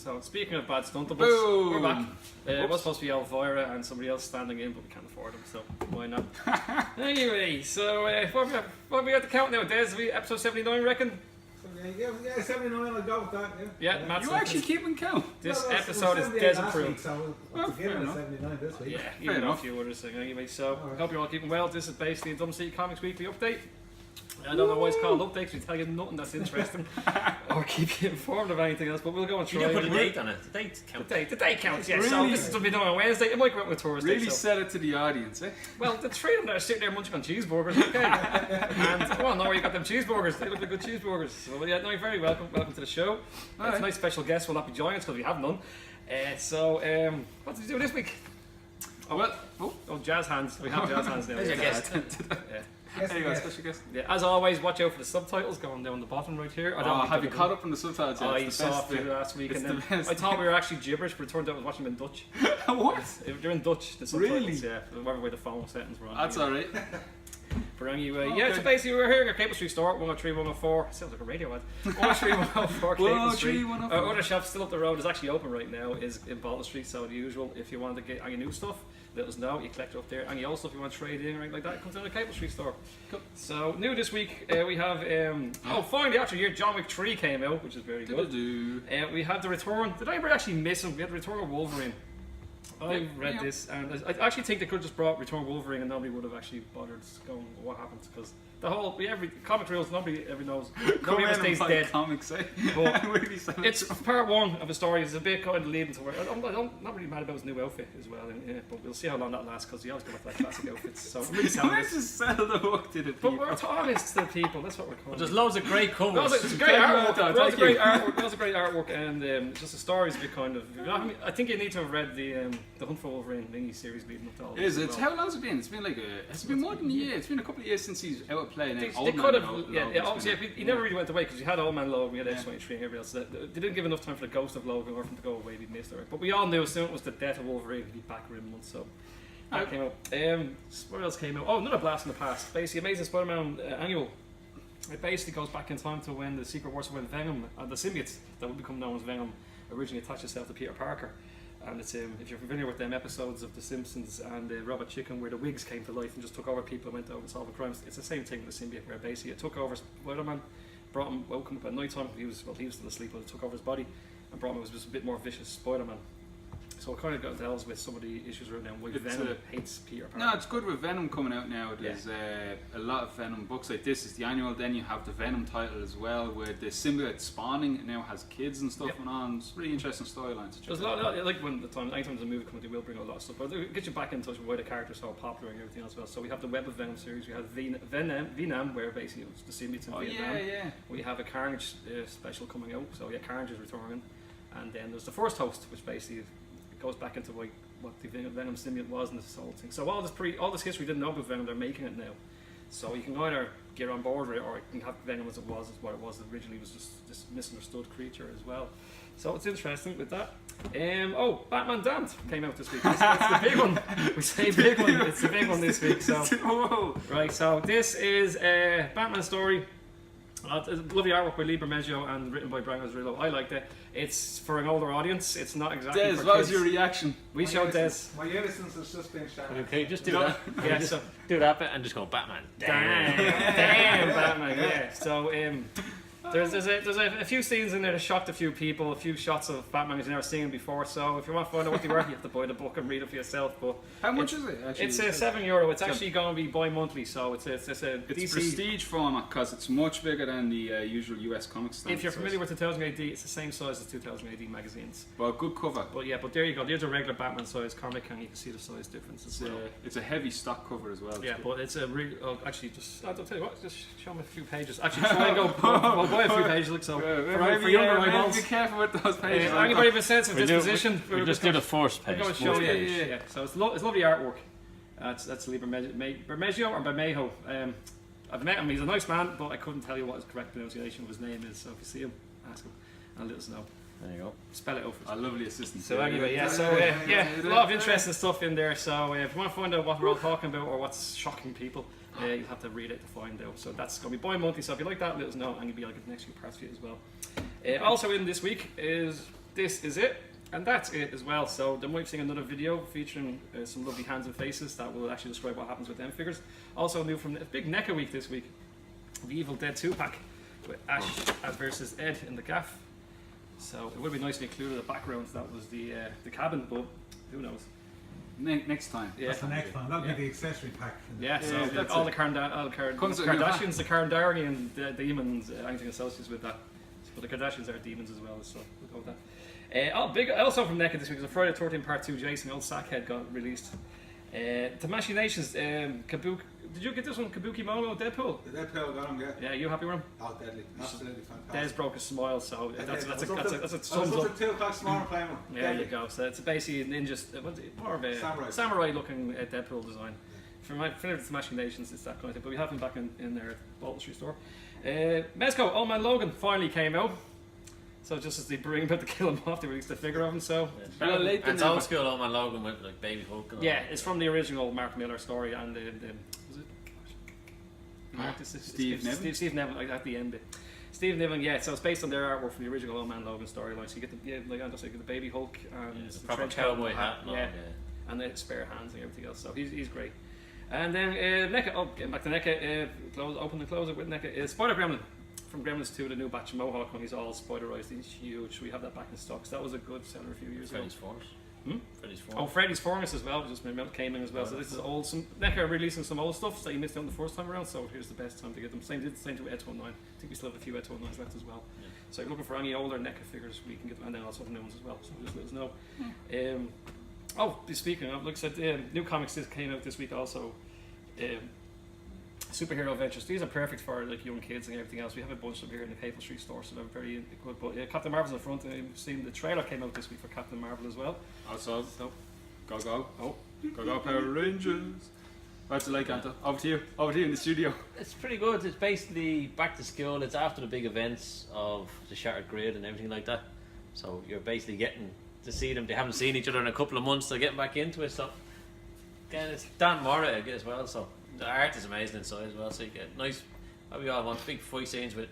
So speaking of bad stunt doubles, Boom. we're back. It was supposed to be Elvira and somebody else standing in, but we can't afford them, so why not? Anyway, so what we got to count now? Des, episode 79, reckon? Yeah, 79, I'll go with that, Yeah, Matt's You actually keeping count? This Well, episode is 78 Des last approved. week, so Well, we'll give fair it a enough. 79 this week. Yeah, Fair even a enough. few others anyway. So Alright. I hope you're all keeping well. This is basically a Dublin City Comics weekly update. I don't know why it's called updates. We tell you nothing that's interesting or keep you informed of anything else. But we'll go and try. You didn't put a anyway. date on it. The date counts. The date counts. Yeah. So Really? this is to be done on Wednesday. It might go out on Thursday. Really so. sell it to the audience, eh? Well, the three of them that are sitting there munching on cheeseburgers, okay. And well, now where you got them cheeseburgers, they look like good cheeseburgers. So yeah, no, you're very welcome. Welcome to the show. It's Alright. a nice special guest will not be joining us because we have none. What did you do this week? Oh, jazz hands. We have jazz hands now. There's your guest. Yeah. Yes, There you go, yeah. special guest. Yeah, as always, watch out for the subtitles going down the bottom right here. I don't think Have you they're caught up on the subtitles yet? I It's the saw a best few bit. last week, It's and the then best I thought we were actually gibberish, but it turned out I was watching them in Dutch. What? They're in Dutch, the subtitles, Really? yeah. Whatever way the phone settings were on. That's alright. But anyway, Okay. yeah, so basically we're here at Capel Street Store, 103, 104. Sounds like a radio ad. 103, 104 Capel 103, Street. 104. Our other shop still up the road is actually open right now, is in Bolton Street, so the usual. If you want to get any new stuff, let us know. You collect it up there. Any old stuff you want to trade in or anything like that, it comes down to the Capel Street Store. Cool. So, new this week, we have, finally after a year, John Wick 3 came out, which is very good. Do-do-do. We have the return. Did I ever actually miss him? We had the return of Wolverine. I read Yeah. this, and I actually think they could have just brought Return Wolverine, and nobody would have actually bothered going what happened because the whole every comic reels nobody ever knows. Nobody ever stays dead. Comics, eh? But Really selling it's it. part one of a story. It's a bit kind of leading to where I'm not really mad about his new outfit as well. And, yeah, but we'll see how long that lasts because he always got off that classic outfits. So I'm really selling Let's this. just sell the book to the But people. we're honest to the people. That's what we're calling. There's loads of great covers. It's great Thank you, artwork. Anton, Lots of thank great you. artwork. Lots of great artwork, and just the story's a bit kind of. I think you need to have read the Hunt for Wolverine mini series leading up to all Is this it? as well. How long's it been? It's been like it's been more than a year. It's been a couple of years since he's out of play. They Old could Man have, Logan, yeah. it's Obviously, been- he never really went away because we had Old Man Logan, we had Yeah. X-23 and everybody else. They didn't give enough time for the ghost of Logan or for him to go away. We missed it. But we all knew as soon as it was the death of Wolverine, he'd be back within a month. So that came out. What else came out? Oh, another blast in the past. Basically, Amazing Spider-Man annual. It basically goes back in time to when the Secret Wars of when Venom and the symbiotes that would become known as Venom originally attached itself to Peter Parker. And it's if you're familiar with them episodes of The Simpsons and Robot Chicken where the wigs came to life and just took over people and went out and solved crimes, it's the same thing with the symbiote where basically it took over Spider-Man, woke him up at night time. He was still asleep, but it took over his body and brought him as a bit more vicious Spider-Man. So it kind of deals with some of the issues around now. Why Venom hates Peter Parker. No, it's good with Venom coming out now. There's a lot of Venom books like this. Is the annual. Then you have the Venom title as well, where the symbiote spawning it now has kids and stuff going on. It's really interesting storylines. There's a lot, like when anytime there's a movie coming, they will bring a lot of stuff. But it'll get you back in touch with why the characters are so popular and everything as well. So we have the Web of Venom series. We have Venom, where basically it was the symbiotes in Vietnam. Yeah. We have a Carnage special coming out. So yeah, Carnage is returning. And then there's the First Host, which basically goes back into what the Venom symbiote was and this whole thing. So all this history we didn't know about Venom, they're making it now. So you can either get on board with it or you can have Venom as what it was originally, was just this misunderstood creature as well. So it's interesting with that. Batdamn came out this week. It's the big one. We say big one. It's the big one this week. So right. So this is a Batman story. It's lovely artwork by Lee Bermejo and written by Brian Azzarello. I liked it. It's for an older audience. It's not exactly Des, for what kids. was your reaction? We showed Des. My innocence has just been shattered. Okay, just do that. Yeah, Just so do that bit and just go Batman. damn Batman. Yeah. So there's a few scenes in there that shocked a few people. A few shots of Batman you've never seen before. So if you want to find out what they were, you have to buy the book and read it for yourself. But How much is it? Actually, it's €7. It's actually going to be bi-monthly, so it's a It's DC. prestige format because it's much bigger than the usual US comics. If you're familiar with 2000 AD, it's the same size as 2000 AD magazines. Well, good cover. But there you go. There's a regular Batman size comic, and you can see the size difference as well. It's a heavy stock cover as well. Yeah, but it's a real. Actually, I'll tell you what. Just show me a few pages. Actually, try and go buy a few pages. Look, so for younger eyeballs. Be careful with those pages. Anybody with a sense of disposition? We just do the first page. We're going to show you. Yeah. So it's lovely artwork. That's Lee Bermejo or Bermejo. I've met him. He's a nice man, but I couldn't tell you what his correct pronunciation of his name is. So if you see him, ask him, and let us know. There you go. Spell it out for us. A lovely assistant. So anyway, a lot of interesting stuff in there. So if you want to find out what we're all talking about or what's shocking people, you'll have to read it to find out. So that's going to be bi-monthly. So if you like that, let us know, and you'll be able to get the next few parts for you as well. Also in this week is this is it. And that's it as well. So they might be seeing another video featuring some lovely hands and faces that will actually describe what happens with them figures. Also new from a big NECA week this week. The Evil Dead 2 pack with Ash versus Ed in the gaff. So it would be nice to include the background. That was the cabin, but who knows? Next time. Yeah. That's the next one. That'll be the accessory pack. Yeah, so that's all it. the Kardashians, the Kardashians, the demons, anything associated with that. But the Kardashians are demons as well, so we'll go with that. Also from NECA this week, the Friday 13 Part 2 Jason, old Sackhead, got released. The Machinations, Kabuki. Did you get this one, Kabuki Mono Deadpool? The Deadpool got him, yeah. Yeah, you happy with him? Oh, deadly. Absolutely fantastic. Des broke a smile, so that's a I was thumbs up up. to 2 o'clock this morning playing one. Yeah, there you go. So it's basically a ninja, more of a samurai looking Deadpool design. For the Machinations, it's that kind of thing. But we have him back in their Bolton Street store. Mezco, Old Man Logan finally came out. So just as they bring about to kill him off, they released the figure of him. So Better late than It's never. old school Old Man Logan with like Baby Hulk. And yeah, it's from the original Mark Miller story and was it? Steve Niven? Steve Niven, like at the end bit. Steve Niven, yeah. So it's based on their artwork from the original Old Man Logan storyline. So you get like I just like the Baby Hulk and it's a the proper trench coat cowboy hat. And all, yeah, and the spare hands and everything else. So he's great. And then NECA, getting back to NECA, open and close it with NECA. Spider Gremlin from Gremlins 2, the new batch of Mohawk when he's all spiderized. He's huge. We have that back in stock. So that was a good seller a few years ago. Freddy's Force. Freddy's Force. Oh, Freddy's Force as well. Just came in as well. So this is old. Some NECA are releasing some old stuff that you missed out on the first time around. So here's the best time to get them. Same to Ed 19. I think we still have a few Ed 19s left as well. Yeah. So if you're looking for any older NECA figures, we can get them, and then also the new ones as well. So just let us know. Speaking of, like I said, new comics that came out this week also. Superhero Adventures. These are perfect for like young kids and everything else. We have a bunch of them here in the Capel Street store, so they're very good. But Captain Marvel's in the front, and you've seen the trailer came out this week for Captain Marvel as well. Also, So, go Power Rangers. What's it like, Anto? Over to you in the studio. It's pretty good. It's basically back to school. It's after the big events of the Shattered Grid and everything like that. So you're basically getting to see them. They haven't seen each other in a couple of months. They're getting back into it. So again, it's Dan Mora as well. So the art is amazing inside as well. So you get nice. We all want big fight scenes with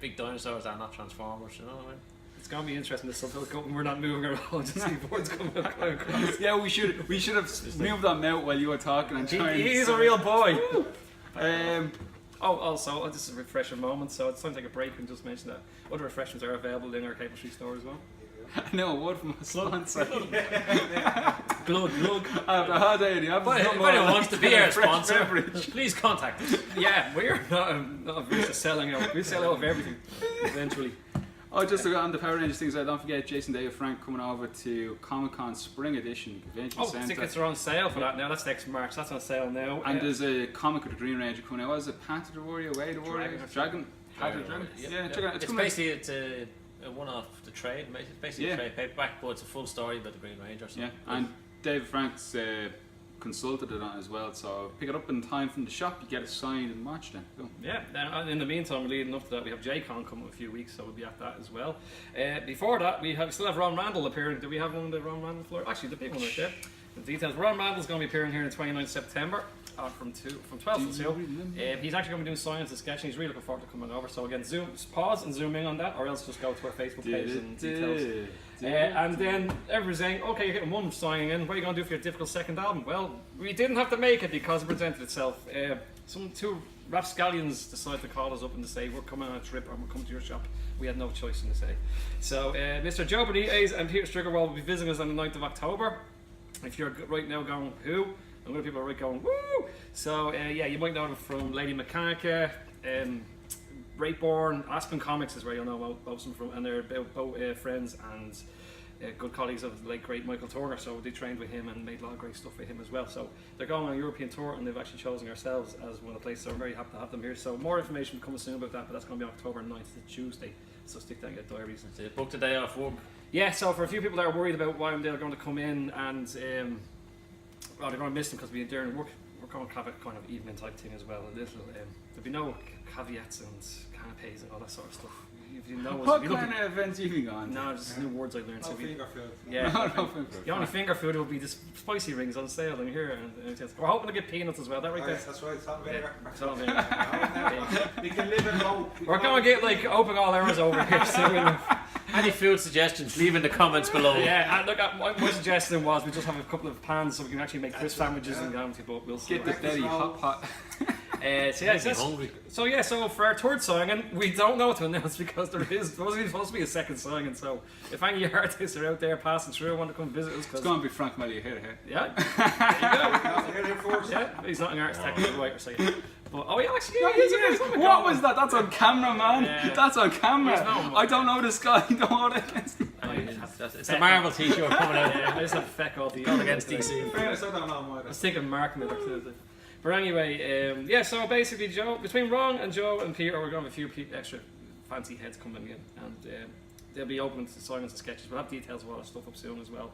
big dinosaurs that are not Transformers. You know what I mean? it's gonna be interesting to subtitle when we're not moving around to see boards coming across. Yeah, we should have moved them out while you were talking and trying. He's a real boy. Oh, Also, this is a refreshing moment, so it's time to take a break and just mention that other refreshments are available in our Capel Street store as well. no, a word from a sponsor. Glug. After a hard day, the If anyone wants to be our sponsor, beverage. please contact us. Yeah, we're not averse to selling out. We sell out of everything eventually. Oh, just to go on the Power Rangers things, don't forget Jason, Dave, Frank coming over to Comic Con Spring Edition Convention Oh, Centre. tickets are on sale for that now. That's next March. That's on sale now. And there's a comic of the Green Ranger coming out. What is it? Panther the Warrior, Way the Warrior, Dragon. Panther the Dragon. Yeah, check it out. It's coming out. basically a one-off the trade. It's basically a trade paperback, but it's a full story about the Green Ranger. So Yeah, and Dave Frank's consulted it on as well. So pick it up in time from the shop. You get it signed in March then. Cool. Yeah, and in the meantime, leading up to that, we have J-Con coming in a few weeks, so we'll be at that as well. Before that, we still have Ron Randall appearing. Do we have one of the Ron Randall floor? Actually, the big one right there. The details. Ron Randall's going to be appearing here on the 29th September from 12 to 2. He's actually going to be doing science and sketching. He's really looking forward to coming over. So again, pause and zoom in on that, or else just go to our Facebook page and details. And then everyone's saying, okay, you're getting one signing in. What are you going to do for your difficult second album? Well, we didn't have to make it because it presented itself. Two rapscallions decided to call us up and to say, we're coming on a trip and we're coming to your shop. We had no choice in the say. So Mr. Joe Benitez and Peter Striggerwall will be visiting us on the 9th of October. If you're right now going, who? And other people are right going, woo! So you might know them from Lady Mechanica, Breakborn, Aspen Comics is where you'll know most of them from, and they're both friends and good colleagues of the late great Michael Turner, so they trained with him and made a lot of great stuff with him as well. So they're going on a European tour and they've actually chosen ourselves as one of the places, so I'm very happy to have them here. So more information coming soon about that, but that's going to be October 9th, it's Tuesday, so stick that in your diaries. book the day off work. Yeah, so for a few people that are worried about why they're going to come in and they're going to miss them because we're there and work, we're going to have a kind of evening type thing as well. A little, there'll be no caveats and canapes and all that sort of stuff. If you know What kind of events have you been on? No, just new words I learned. No So finger food. yeah, No finger. the only finger food will be the spicy rings on sale in here, and we're hoping to get peanuts as well. That right Oh, there. yes, that's right. Salt and vinegar. Salt and vinegar. We can live in hope. We're going to get like open all hours over here soon. Any food suggestions, leave in the comments below. Yeah, and look, my suggestion was we just have a couple of pans so we can actually make crisp sandwiches and go to, but we'll see. Get the belly hot pot. So for our third signing, we don't know what to announce because there wasn't supposed to be a second signing. So if any artists are out there passing through and want to come visit us, It's going to be Frank Melly here. yeah, there you go. First. Yeah, he's not an artist technically, right? Or saying. But, oh, yeah, actually, No, yeah, he he's is. on the What comment. was that? That's on camera, man. Yeah. That's on camera. He's not- I don't know this guy. Don't hold it against him. It's the Marvel t-shirt coming out. Yeah, I just have feck all the All against DC. In fairness, I don't know why. I was thinking Mark Miller too. But anyway, so basically, between Ron and Joe and Peter, we're going to have a few extra fancy heads coming in, and they'll be open to signings and sketches. We'll have details of all that stuff up soon as well.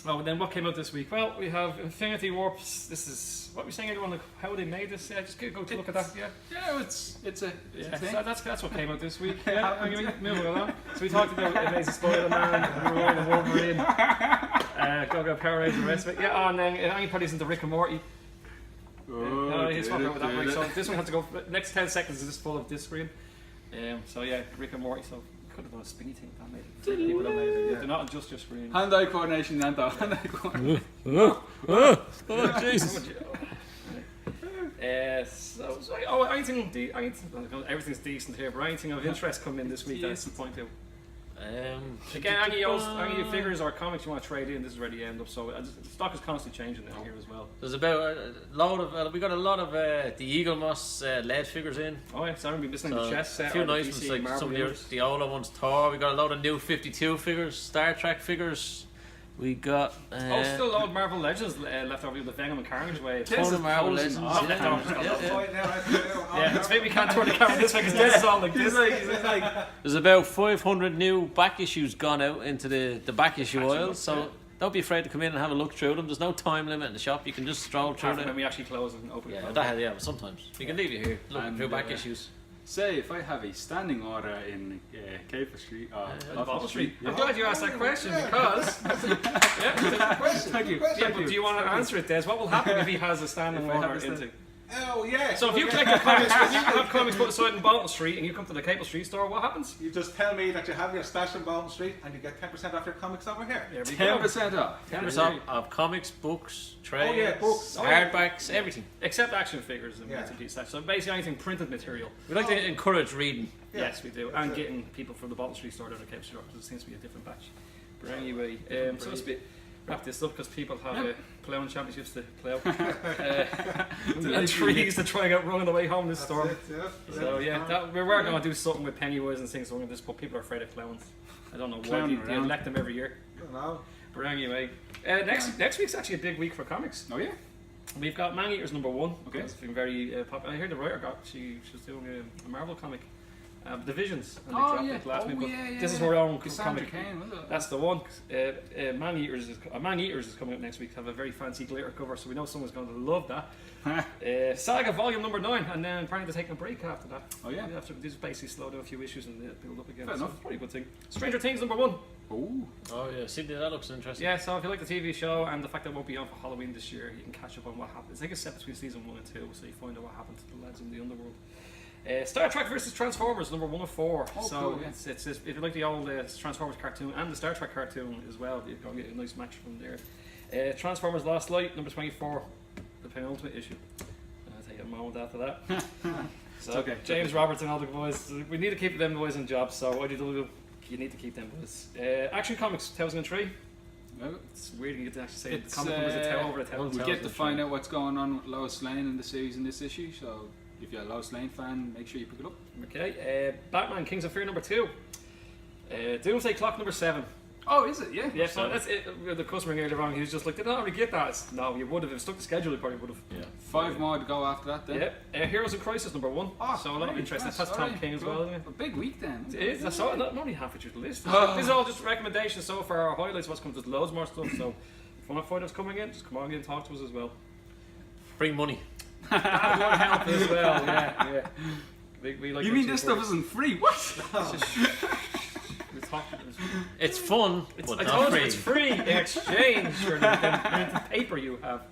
And then what came out this week? Well, we have Infinity Warps. This is what we're saying. Everyone, like, how they made this. Just go to look at that. Yeah. Yeah, it's a thing. So that's what came out this week. Yeah, anyway, moving along. So we talked about Amazing Spider-Man, Roy the Wolverine, Go Power Rangers, the rest of it. Yeah, and then anybody's into Rick and Morty. He's fucking out with that. Right? So this one has to go. Next 10 seconds is just full of this screen. So yeah, Rick and Morty. So could have done a spinny thing that made it. People that made it. Yeah. They're not adjust your screen. Hand-eye coordination, Nando. Hand-eye coordination. Oh, Jesus. Everything's decent here, but anything of interest come in this week that's the point out. Again, any figures or comics you want to trade in, this is where they end up. So the stock is constantly changing now here as well. There's about a load of we got a lot of the Eagle Moss lead figures in. Oh yeah, so I'm going to be listening to chess set. A few or the nice DC ones like Marvel some of units. the older ones. Thor. We got a load of new 52 figures, Star Trek figures. We got still a lot of Marvel Legends left over with the Venom and Carnage wave. ton of Marvel Legends. Oh, Yeah, Yeah, it's maybe we can't turn the camera this way because this is all like this. There's about 500 new back issues gone out into the back issue aisle, so don't be afraid to come in and have a look through them. There's no time limit in the shop. You can just stroll through Apart from when them. we actually close and open it. But sometimes we can leave you here looking And, through back issues. Say, if I have a standing order in Capel Street, Bolton Street. I'm yeah. glad you asked that question because Thank you. yeah, but do you want to answer it, Des? What will happen if he has a standing If I have order a stand- into? Oh, yeah. So if you collect the comics, if you have comics put aside in Bolton Street and you come to the Capel Street store, what happens? You just tell me that you have your stash in Bolton Street and you get 10% off your comics over here. There we go. 10% off. 10% of comics, books, trades, Oh, yeah, books. hardbacks, everything. Except action figures and Yeah. bits and pieces. So basically anything printed material. We like to encourage reading. Yeah. Yes, we do. And getting people from the Bolton Street store down to Capel Street because it seems to be a different batch. But anyway, so let's wrap this up because people have ploughing championships to plough. And trees to try and get run on the way home this storm. So yeah, we were going to do something with Pennywise and things like this, but people are afraid of clowns. I don't know why. Clowning They around. elect them every year. I don't know. But anyway, next week's actually a big week for comics. Oh, yeah? We've got Man Eaters #1. Okay. It's been very popular. I heard the writer she was doing a Marvel comic, Divisions, and they dropped it last week. But this is her own Cassandra comic. Cain, was it? That's the one. Man Eaters is coming out next week. Have a very fancy glitter cover, so we know someone's going to love that. Saga Volume number 9, and then apparently they're taking a break after that. Oh, yeah? After they just basically slow down a few issues and build up again. Fair so enough. it's probably a good thing. Stranger Things #1. Oh. Oh yeah, see that looks interesting. Yeah, so if you like the TV show and the fact that it won't be on for Halloween this year, you can catch up on what happened. It's like a step between season 1 and 2, so you find out what happened to the lads in the underworld. Star Trek vs Transformers #1 of 4. Oh, so cool, yeah. it's if you like the old Transformers cartoon and the Star Trek cartoon as well, you're going to get a nice match from there. Transformers Last Light #24, the penultimate issue. I'll take a moment after that. So okay. James Roberts and all the boys, we need to keep them boys in jobs. So IDW, you need to keep them boys. Action Comics 2003. Well, It's weird you get to actually say It's, the comic numbers a tell over a we tell. get to find out what's going on with Lois Lane in the series in this issue, so if you're a Lois Lane fan, make sure you pick it up. Okay, Batman Kings of Fear #2. Doomsday Clock #7. Oh, is it? Yeah. Yeah, so that's it. The customer earlier on, he was just like, did I already get that? No, you would have. If it stuck to schedule, you probably would have. Yeah. 5 more to go after that then. Yeah, Heroes in Crisis #1. Oh, So a lot of great, interest. yes, That's Tom alright, King as cool. well, isn't it? A big week then. It is. That's all, not only halfway through the list. Oh. These are all just recommendations so far. Our highlights, what's coming. There's loads more stuff. So if you want to find what's coming in, just come on in and talk to us as well. Bring money. That would help as well. Yeah. We like You the mean this cheap stuff isn't free? What? we talk- It's fun, It's, but I not told you free. it's free in exchange for the paper you have.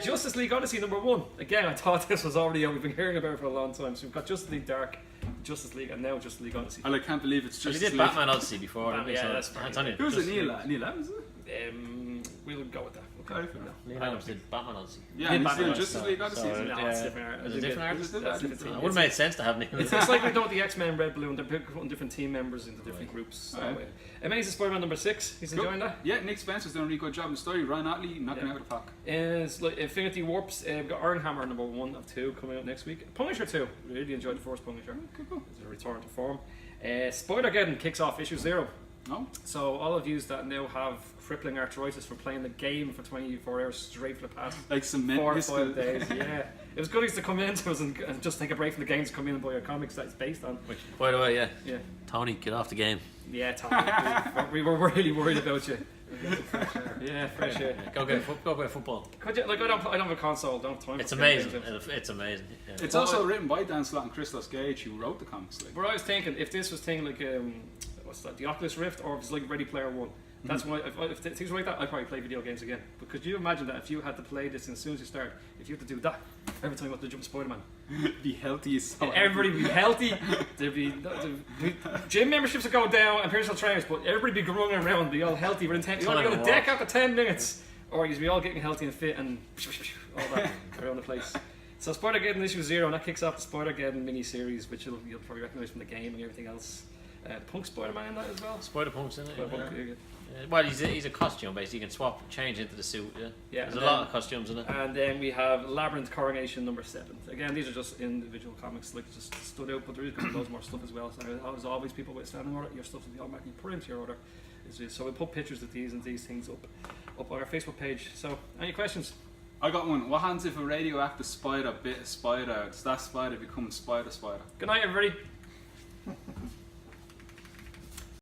Justice League Odyssey #1. Again, I thought this was already out. We've been hearing about it for a long time. So we've got Justice League Dark Justice League, and now Justice League Odyssey. I can't believe it's You just. did Batman Odyssey before, didn't you? Yeah, So that's it's on you. Who's it? Justice Neil? League. Neil Adams, is it? We'll go with that. Okay. Neil Adams did Batman Odyssey. Yeah, Did and he's Batman doing Justice League Odyssey. So, isn't it? No, it's different art. Is it different artist? Is it? That's different It team. would have made sense to have Neil. It's like we've done with the X-Men Red Balloon. They're putting different team members into different Right. groups. So, Alright. Amazing Spider-Man number 6. He's Cool. enjoying that. Yeah, Nick Spencer's doing a really good job in the story. Ryan Otley knocking out of the park. It's like Infinity Warps. We've got Iron Hammer number 1 of 2 coming out next week. Punisher 2. Really enjoyed the first Punisher. Cool. It's a return to form. Spider-Geddon kicks off issue 0. No? So all of you that now have crippling arthritis from playing the game for 24 hours straight for the past Like some 4 or mental 5 days. Yeah, it was good to come into us and just take a break from the games, come in and buy your comics that it's based on. Which, by the way, Yeah, Tony, get off the game. yeah, Tom, we were really worried about you. Yeah, fresh air. Go get football. Could you, like, I don't have a console, don't have time. It's for amazing. games. It's amazing. Yeah. It's also written by Dan Slott and Christos Gage, who wrote the comics. Like. But I was thinking, if this was thing like what's that, the Oculus Rift, or if it's like Ready Player One. That's why if things like that, I'd probably play video games again. But could you imagine that if you had to play this, and as soon as you start, if you had to do that every time you want to jump Spider-Man, Be healthy as so. everybody would be healthy. There'd be gym memberships would go down and personal trainers, but everybody be running around, be all healthy. Within 10, you want to be on the deck after 10 minutes, or you'd be all getting healthy and fit and all that around the place. So Spider-Geddon issue 0, and that kicks off the Spider-Geddon mini-series, which you'll probably recognise from the game and everything else. Punk Spider-Man in that as well. Spider-Punk's in it. Spider-Punk, Yeah. yeah. Well, he's a costume basically. You can change into the suit. Yeah. Yeah, There's a and lot then- of costumes in it. And then we have Labyrinth Coronation number 7. Again, these are just individual comics, like just stood out, but there is loads more stuff as well. So as always, people with standing order, your stuff will be automatically put into your order. So we'll put pictures of these and these things up on our Facebook page. So, any questions? I got one. What happens if a radioactive spider bit a spider? Does that spider become spider? Good night, everybody.